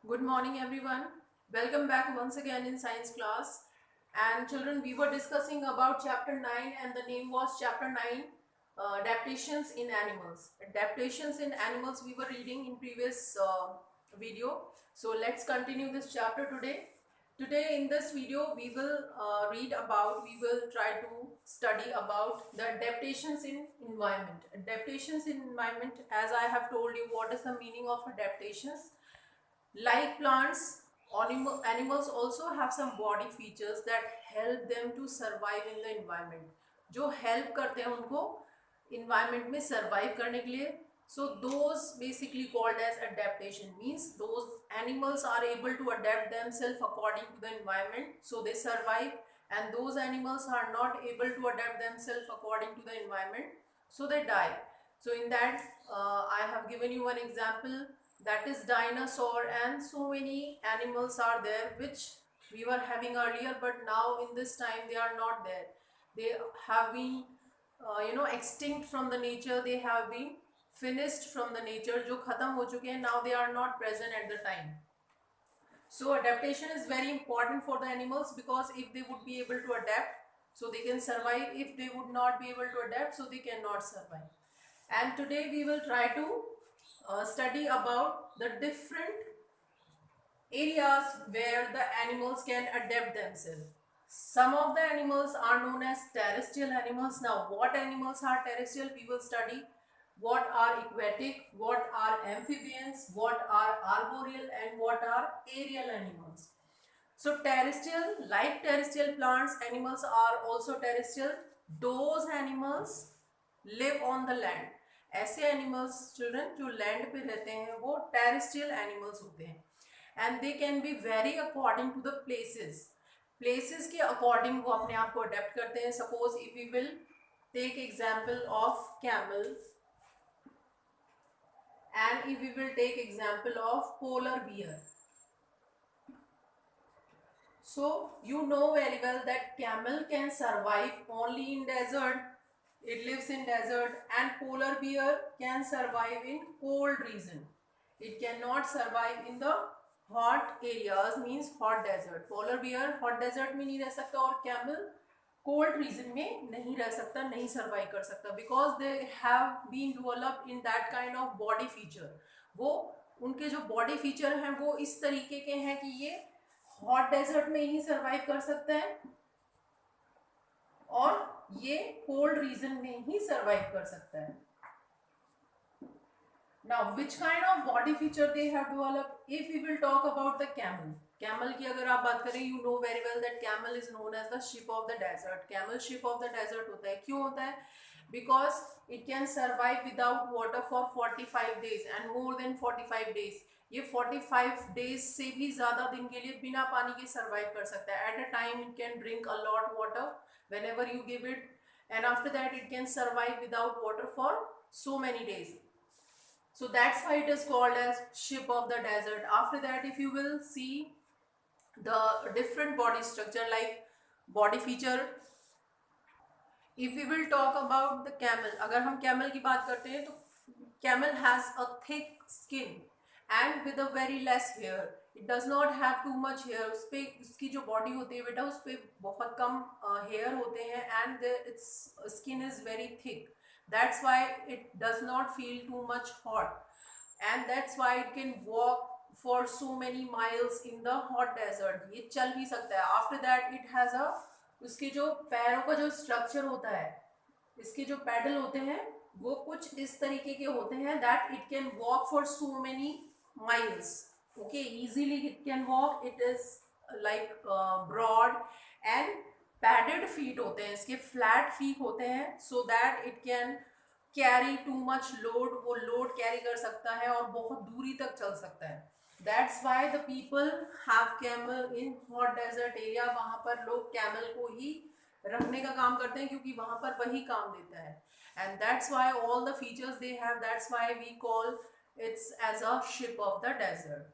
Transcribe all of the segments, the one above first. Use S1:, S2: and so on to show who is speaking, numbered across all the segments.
S1: Good morning, everyone. Welcome back once again in science class. And children, we were discussing about chapter 9, and the name was chapter 9, adaptations in animals. Adaptations in animals we were reading in previous video. So let's continue this chapter today. Today in this video we will we will try to study about the adaptations in environment. Adaptations in environment, as I have told you, what is the meaning of adaptations? Like plants, animals also have some body features that help them to survive in the environment. जो help करते हैं उनको environment में survive करने के लिए. So those basically called as adaptation, means those animals are able to adapt themselves according to the environment, so they survive. And those animals are not able to adapt themselves according to the environment, so they die. So in that, I have given you one example, that is dinosaur, and so many animals are there which we were having earlier, but now in this time they are not there. They have been extinct from the nature. They have been finished from the nature, जो खत्म हो चुके हैं. Now they are not present at the time. So adaptation is very important for the animals, because if they would be able to adapt, so they can survive. If they would not be able to adapt, so they cannot survive. And today we will try to study about the different areas where the animals can adapt themselves. Some of the animals are known as terrestrial animals. Now, what animals are terrestrial? We will study what are aquatic, what are amphibians, what are arboreal, and what are aerial animals. So terrestrial, like terrestrial plants, animals are also terrestrial. Those animals live on the land. ऐसे animals children जो land पे रहते हैं वो terrestrial animals होते हैं. And they can be very according to the places. Places के according वो अपने आप को अडेप्ट करते हैं. Suppose if we will take example of camel, and if we will take example of polar bear. So you know very well that camel can survive only in desert. It lives in desert. And polar bear can survive in cold region. It cannot survive in the hot areas, means hot desert. Polar bear hot desert में नहीं रह सकता, और camel cold region में नहीं रह सकता, नहीं survive कर सकता, because they have been developed in that kind of body feature. वो उनके जो body feature हैं वो इस तरीके के हैं कि ये हॉट डेजर्ट में ही सरवाइव कर सकता है, और ये कोल्ड रीजन में ही सरवाइव कर सकता है. Now, which kind of body feature they have developed? If we will talk about the camel, camel की अगर आप बात करें, you know very well that camel is known as the ship of the desert. Camel ship of the desert होता है. क्यों होता है? Because it can survive without water for 45 days and more than 45 days. ये 45 days से भी ज़्यादा दिन के लिए बिना पानी के survive कर सकता है. At a time it can drink a lot water whenever you give it, and after that it can survive without water for so many days. So that's why it is called as ship of the desert. After that, if you will see the different body structure, like body feature, if we will talk about the camel, अगर हम camel की बात करते हैं तो camel has a thick skin and with a very less hair. It does not have too much hair. उस पे उसकी जो body होती है बेटा, उस पे बहुत कम hair होते हैं, and its skin is very thick. That's why it does not feel too much hot, and that's why it can walk for so many miles in the hot desert. ये चल भी सकता है. After that it has a, उसके जो पैरों का जो स्ट्रक्चर होता है, इसके जो पैडल होते हैं वो कुछ इस तरीके के होते हैं, that it can walk for so many miles. Okay, easily it can walk. It is like broad and padded feet होते हैं, इसके flat feet होते हैं, so that it can carry too much load. वो load carry कर सकता है और बहुत दूरी तक चल सकता है. That's why the people have camel in hot desert area. वहाँ पर लोग camel को ही रखने का काम करते हैं, क्योंकि वहाँ पर वही काम देता है. And that's why all the features they have, that's why we call it as a ship of the desert.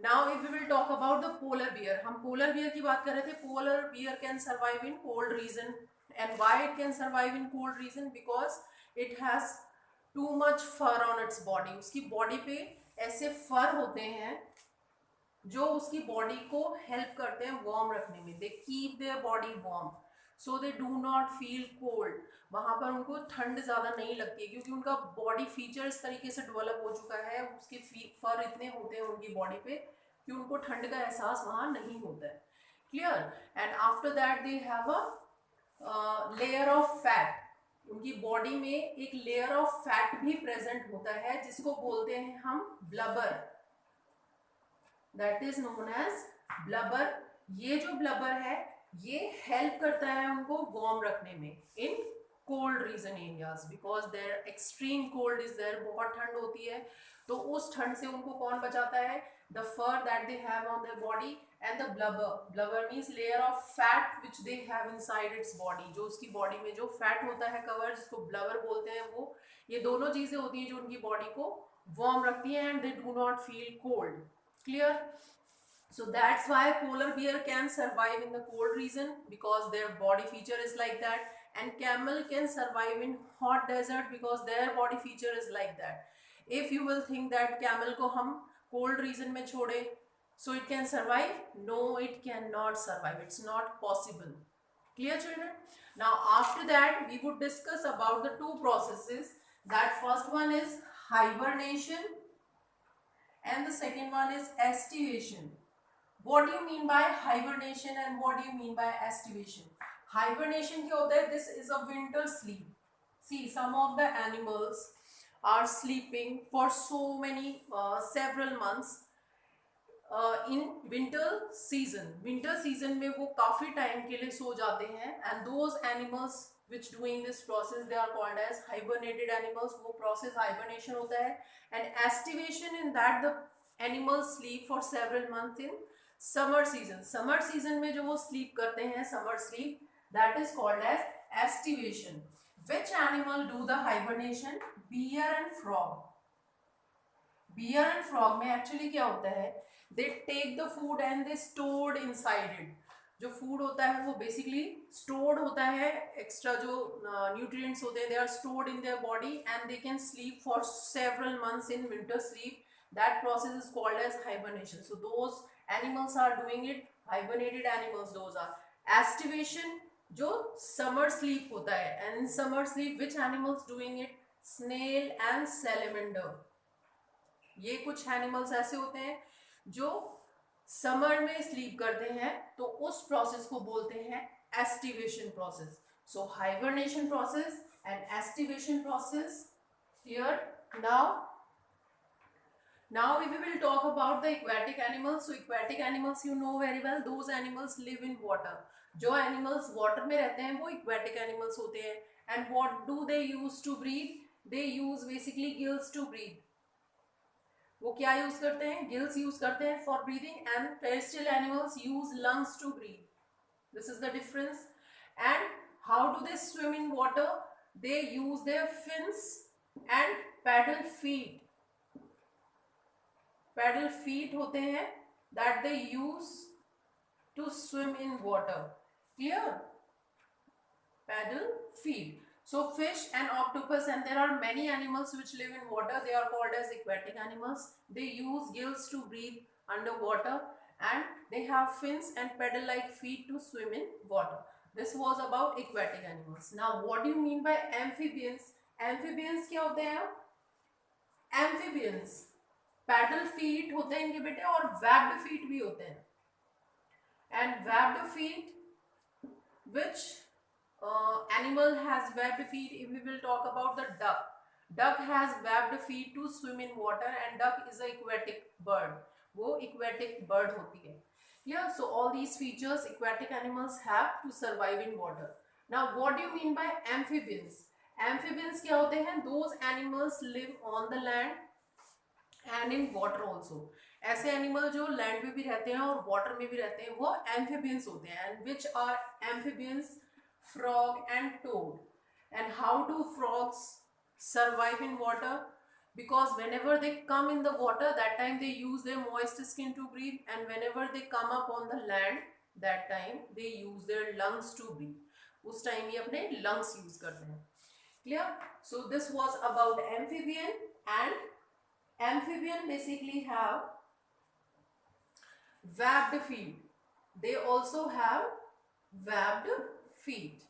S1: Now if we will talk about the polar bear, हम polar bear की बात कर रहे थे. Polar bear can survive in cold region. And why it can survive in cold region? Because it has too much fur on its body. उसकी body पे ऐसे fur होते हैं जो उसकी बॉडी को हेल्प करते हैं वार्म रखने में. They keep their body warm so they do not feel cold. वहां पर उनको ठंड ज्यादा नहीं लगती है क्योंकि उनका बॉडी फीचर इस तरीके से डेवलप हो चुका है, उसके फर इतने होते हैं उनकी बॉडी पे कि उनको ठंड का एहसास वहां नहीं होता है. Clear. And after that they have a layer of fat. उनकी बॉडी में एक लेयर ऑफ फैट भी प्रेजेंट होता है जिसको बोलते हैं हम blubber. That is known as blubber. ये जो ब्लबर है ये हेल्प करता है उनको वार्म रखने में in cold region areas because there extreme cold is there. बहुत ठंड होती है तो उस ठंड से उनको कौन बचाता है? The for that they have on their body and the blubber. Blubber means layer of fat which they have inside its body. जो उसकी बॉडी में जो फैट होता है कवर जिसको ब्लबर बोलते हैं वो, ये दोनों चीजें होती हैं जो उनकी बॉडी को वार्म रखती है and they do not feel cold. Clear? So that's why polar bear can survive in the cold region because their body feature is like that, and camel can survive in hot desert because their body feature is like that. If you will think that camel को हम cold region में छोड़े so it can survive, no it cannot survive, it's not possible. Clear children? Now after that we would discuss about the two processes. That first one is hibernation and the second one is estivation. What do you mean by hibernation and what do you mean by estivation? Hibernation क्या होता है? This is a winter sleep. See, some of the animals are sleeping for so many several months in winter season. Winter season में वो काफी time के लिए सो जाते हैं and those animals which doing this process they are called as hibernated animals. वो process hibernation होता है. And estivation, in that the animals sleep for several months in summer season. Summer season में जो वो sleep करते हैं summer sleep, that is called as estivation. Which animal do the hibernation? Bear and frog. Bear and frog में actually क्या होता है? They take the food and they stored inside it. जो फूड होता है वो बेसिकली स्टोर्ड होता है. एक्स्ट्रा जो न्यूट्रिएंट्स होते हैं they are stored in their body and they can sleep for several months in winter sleep. That process is called as hibernation. So those animals are doing it. Hibernated animals those are. Aestivation जो summer sleep होता है. And in summer sleep which animals doing it? Snail and salamander. ये कुछ animals ऐसे होते हैं जो summer में स्लीप करते हैं तो उस प्रोसेस को बोलते हैं aestivation process. So hibernation process and aestivation process. Clear? now we will talk about the aquatic animals. So aquatic animals you know very well, those animals live in water. जो animals water में रहते हैं वो aquatic animals होते हैं. And what do they use to breathe? They use basically gills to breathe. वो क्या use करते हैं? गिल्स यूज करते हैं for breathing and terrestrial animals use lungs to breathe. This is the difference. And how do they swim in water? They use their fins and paddle feet. Paddle feet होते हैं that they use to swim in water. Clear? Paddle feet. So fish and octopus, and there are many animals which live in water. They are called as aquatic animals. They use gills to breathe underwater and they have fins and pedal-like feet to swim in water. This was about aquatic animals. Now what do you mean by amphibians? Amphibians क्या होते हैं? Amphibians pedal feet होते हैं इनके बेटे और webbed feet भी होते हैं. And webbed feet, which animal has webbed feet? If we will talk about the duck, duck has webbed feet to swim in water and duck is a aquatic bird. वो aquatic bird होती है. Yeah, so all these features aquatic animals have to survive in water. Now what do you mean by amphibians? Amphibians क्या होते हैं? Those animals live on the land and in water also. ऐसे animal जो land में भी रहते हैं और वाटर में भी रहते हैं वो एम्फीबियंस होते हैं. And which are amphibians? Frog and toad. And how do frogs survive in water? Because whenever they come in the water, that time they use their moist skin to breathe, and whenever they come up on the land, that time they use their lungs to breathe. उस time ये अपने lungs use करते हैं. Clear? So this was about amphibian. And amphibian basically have webbed feet. They also have webbed feet.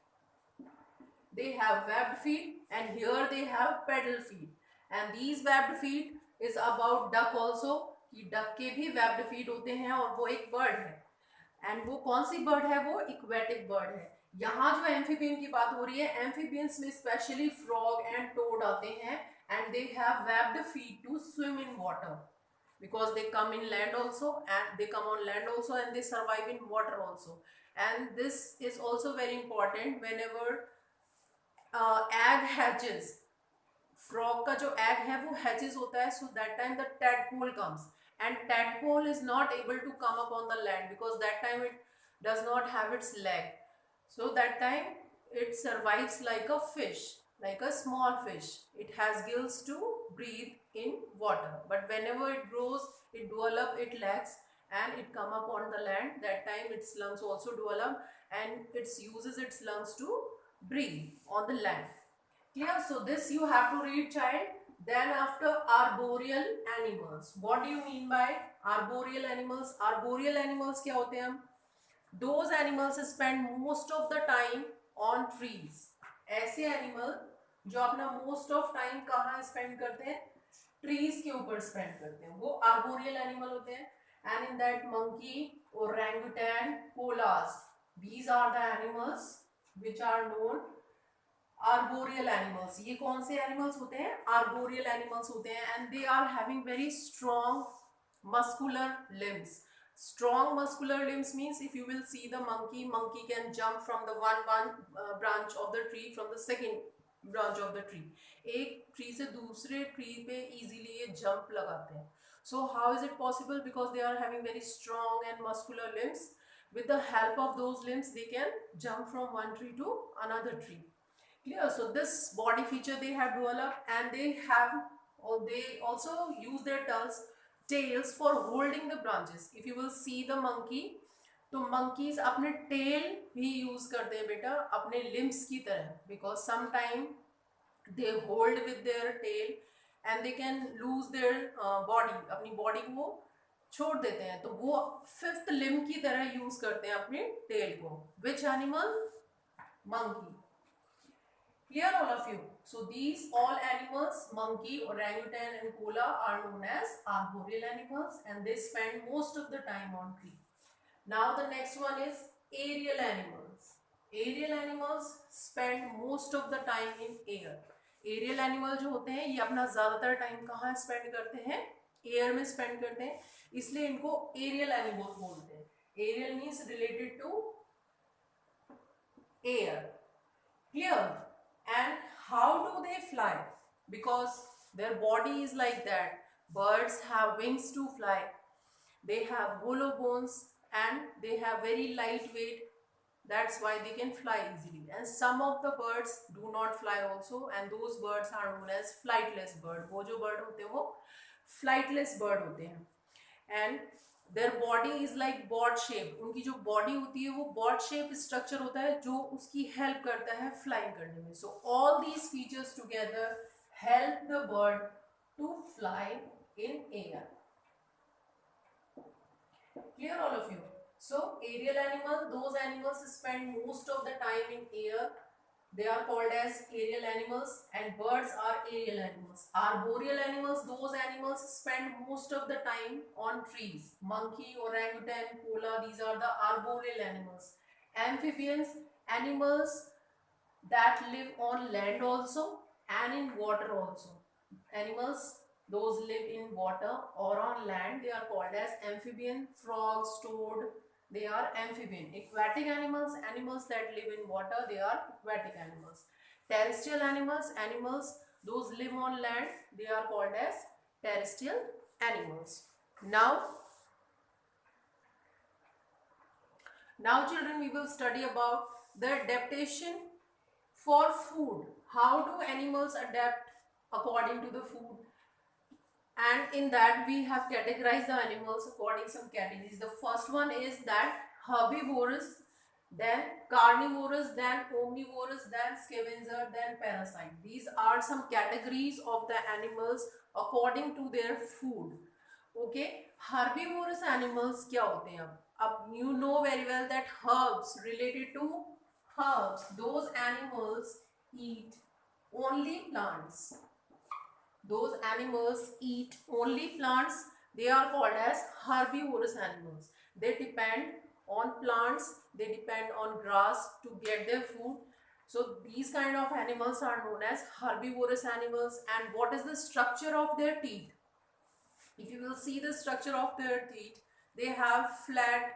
S1: They have webbed feet, and here they have pedal feet. And these webbed feet is about duck also, कि duck के भी webbed feet होते हैं और वो एक bird है. And वो कौन सी बर्ड है? वो इक्वेटिक बर्ड है. यहाँ जो एम्फीबियन की बात हो रही है, एम्फीबियंस में स्पेशली फ्रॉग एंड टोड आते हैं, and they have webbed feet to swim in water because they come in land also, and they come on land also, and they survive in water also. And this is also very important whenever egg hatches. Frog का जो egg है वो hatches होता है, so that time the tadpole comes, and tadpole is not able to come up on the land because that time it does not have its leg, so that time it survives like a fish, like a small fish. It has gills to breathe in water, but whenever it grows, it develop its legs and it come up on the land. That time its lungs also develop, and it uses its lungs to breathe on the land. Clear? So this you have to read, child. Then after, arboreal animals. What do you mean by arboreal animals? Arboreal animals क्या होते हैं? Those animals spend most of the time on trees. ऐसे animal जो अपना most of time कहाँ spend करते हैं? Trees के ऊपर spend करते हैं, वो arboreal animal होते हैं. And in that, monkey, orangutan, koalas. These are the animals which are known arboreal animals. ये कौन से एनिमल्स होते हैं? आर्बोरियल एनिमल्स होते हैं, and they are having very strong muscular limbs. Strong muscular limbs means if you will see the monkey can jump from the one branch of the tree from the second branch of the tree. एक tree से दूसरे tree पे easily ये jump लगाते हैं. So how is it possible? Because they are having very strong and muscular limbs. With the help of those limbs, they can jump from one tree to another tree. Clear? So this body feature they have developed, and they have, or they also use their tails for holding the branches. If you will see the monkey, तो monkeys अपने tail भी use करते हैं बेटा अपने limbs की तरह, because sometime they hold with their tail and they can lose their body, अपनी body को छोड़ देते हैं, तो वो fifth limb की तरह use करते हैं अपने tail को. Which animal? Monkey. Clear, all of you? So these all animals, monkey, orangutan and koala, are known as arboreal animals, and they spend most of the time on tree. Now the next one is aerial animals. Aerial animals spend most of the time in air. Aerial animal जो होते हैं ये अपना ज़्यादातर time कहाँ spend करते हैं? Air में spend करते हैं, इसलिए इनको aerial animals बोलते हैं. Aerial means related to air. Clear? And how do they fly? Because their body is like that. Birds have wings to fly. They have hollow bones and they have very light weight. That's why they can fly easily. And some of the birds do not fly also, and those birds are known as flightless bird. वो जो bird होते हैं वो flightless bird होते हैं. And their body is like board shape. उनकी जो body होती है वो board shape structure होता है जो उसकी help करता है flying करने में. So all these features together help the bird to fly in air. Clear, all of you? So aerial animal, those animals spend most of the time in air. They are called as aerial animals, and birds are aerial animals. Arboreal animals, those animals spend most of the time on trees. Monkey, orangutan, koala, these are the arboreal animals. Amphibians, animals that live on land also and in water also. Animals, those live in water or on land, they are called as amphibian. Frogs, toad, they are amphibian. Aquatic animals, animals that live in water, they are aquatic animals. Terrestrial animals, animals those live on land, they are called as terrestrial animals. Now children, we will study about the adaptation for food. How do animals adapt according to the food? And in that we have categorized the animals according to some categories. The first one is that herbivorous, then carnivorous, then omnivorous, then scavenger, then parasite. These are some categories of the animals according to their food. Okay, Herbivorous animals क्या होते हैं? अब you know very well that herbs, related to herbs, those animals eat only plants. Those animals eat only plants. They are called as herbivorous animals. They depend on plants, they depend on grass to get their food. So these kind of animals are known as herbivorous animals. And what is the structure of their teeth? If you will see the structure of their teeth, they have flat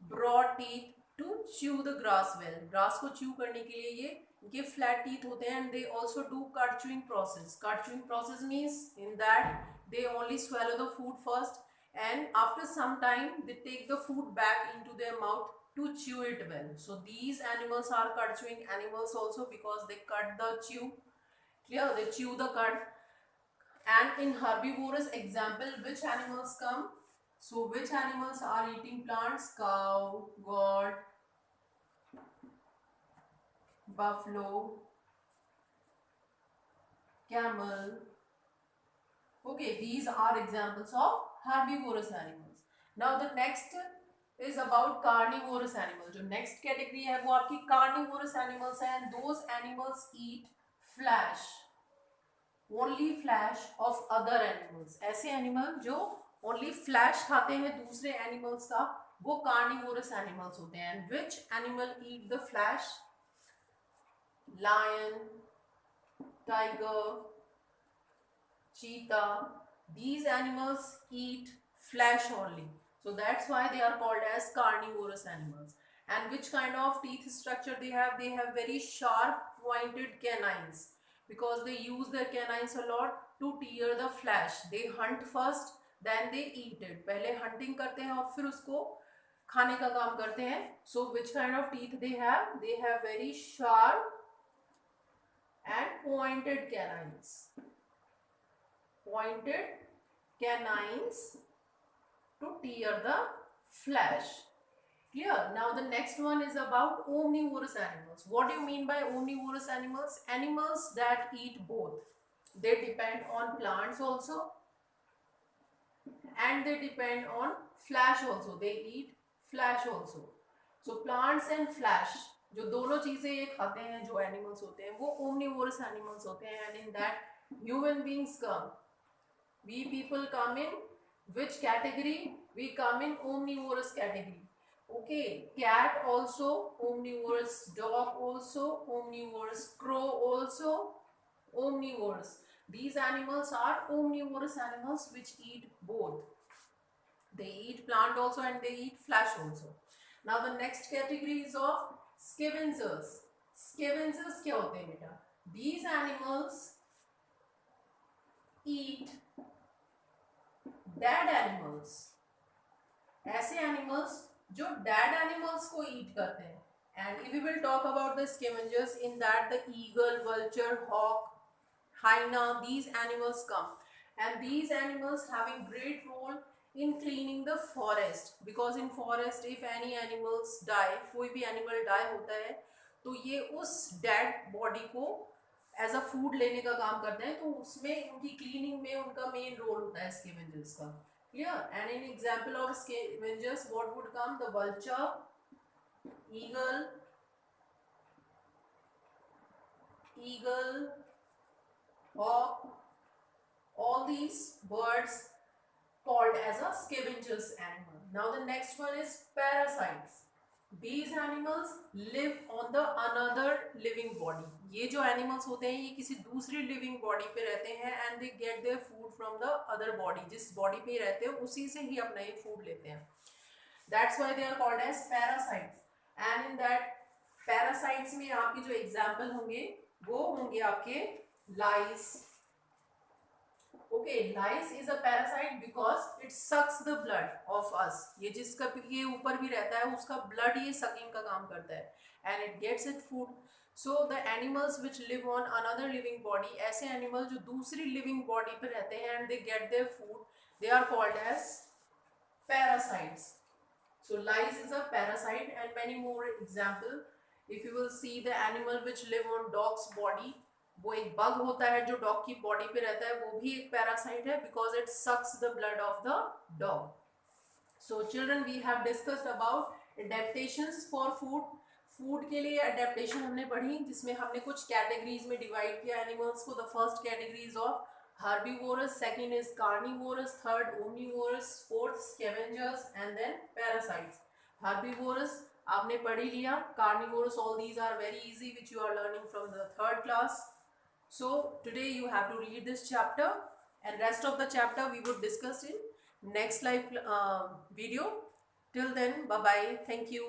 S1: broad teeth to chew the grass well. Grass को chew करने के लिए ये flat teeth होते हैं. And they also do cud chewing process. Cud chewing process means in that they only swallow the food first, and after some time they take the food back into their mouth to chew it well. So these animals are cud chewing animals also, because they cut the chew. Clear? They chew the cud. And in herbivorous example, which animals come? So which animals are eating plants? Cow, goat, buffalo, camel. Okay, these are examples of herbivorous animals. Now the next is about carnivorous animals. जो next category है वो आपकी carnivorous animals है, and those animals eat flesh, only flesh of other animals. ऐसे animal जो only flesh खाते हैं दूसरे animals का, वो carnivorous animals होते हैं. And which animal eat the flesh? Lion, tiger, cheetah. These animals eat flesh only. So that's why they are called as carnivorous animals. And which kind of teeth structure they have? They have very sharp pointed canines, because they use their canines a lot to tear the flesh. They hunt first, then they eat it. पहले hunting करते हैं और फिर उसको खाने का काम करते हैं. So which kind of teeth they have? They have very sharp and pointed canines. Pointed canines to tear the flesh. Clear? Now the next one is about omnivorous animals. What do you mean by omnivorous animals? Animals that eat both. They depend on plants also, and they depend on flesh also. They eat flesh also. So plants and flesh, जो दोनों चीजें ये खाते हैं, जो animals होते हैं, वो omnivorous animals होते हैं. And in that human beings come. We people come in which category? We come in omnivorous category. Okay, cat also omnivorous, dog also omnivorous, crow also omnivorous. These animals are omnivorous animals which eat both. They eat plant also and they eat flesh also. Now the next category is of scavengers. Scavengers क्या होते हैं बेटा? These animals eat dead animals. ऐसे animals जो dead animals को eat करते हैं. And if we will talk about the scavengers, in that the eagle, vulture, hawk, hyena, these animals come. And these animals having great role in cleaning the forest, because in forest if any animals die, कोई भी animal die होता है, तो ये उस dead body को as a food लेने का काम करते हैं. तो उसमें उनकी क्लीनिंग में उनका मेन रोल होता है स्कैवेंजर्स का. Clear? And in example of scavengers what would come? The vulture, eagle, hawk, all these birds called as a scavengers animal. Now the next one is parasites. These animals live on the another living body. ये जो animals होते हैं ये किसी दूसरी living body पे रहते हैं, and they get their food from the other body. जिस body पे रहते हैं उसी से ही अपना ये food लेते हैं. That's why they are called as parasites. And in that parasites में आपके जो example होंगे वो होंगे आपके lice. Okay, lice is a parasite because it sucks the blood of us. ये जिसका ये ऊपर भी रहता है उसका blood ये sucking का काम करता है, and it gets its food. So the animals which live on another living body, ऐसे animal जो दूसरी living body पे रहते हैं and they get their food, they are called as parasites. So lice is a parasite, and many more example. If you will see the animal which live on dog's body, वो एक bug होता है जो dog की body पे रहता है, वो भी एक पैरासाइट है because it sucks the blood of the dog. So children we have discussed about adaptations for food. Food के लिए अडेप्टेशन हमने पढ़ी जिसमें हमने कुछ कैटेगरीज में डिवाइड किया एनिमल्स को. The first category is of herbivores, second is carnivorous, third omnivorous, fourth scavengers and then parasites. Herbivorous आपने पढ़ ही लिया. Carnivorous, all these are very easy which you are learning from the third class. So today you have to read this chapter and rest of the chapter we would discuss in next live video. Till then, bye bye. Thank you.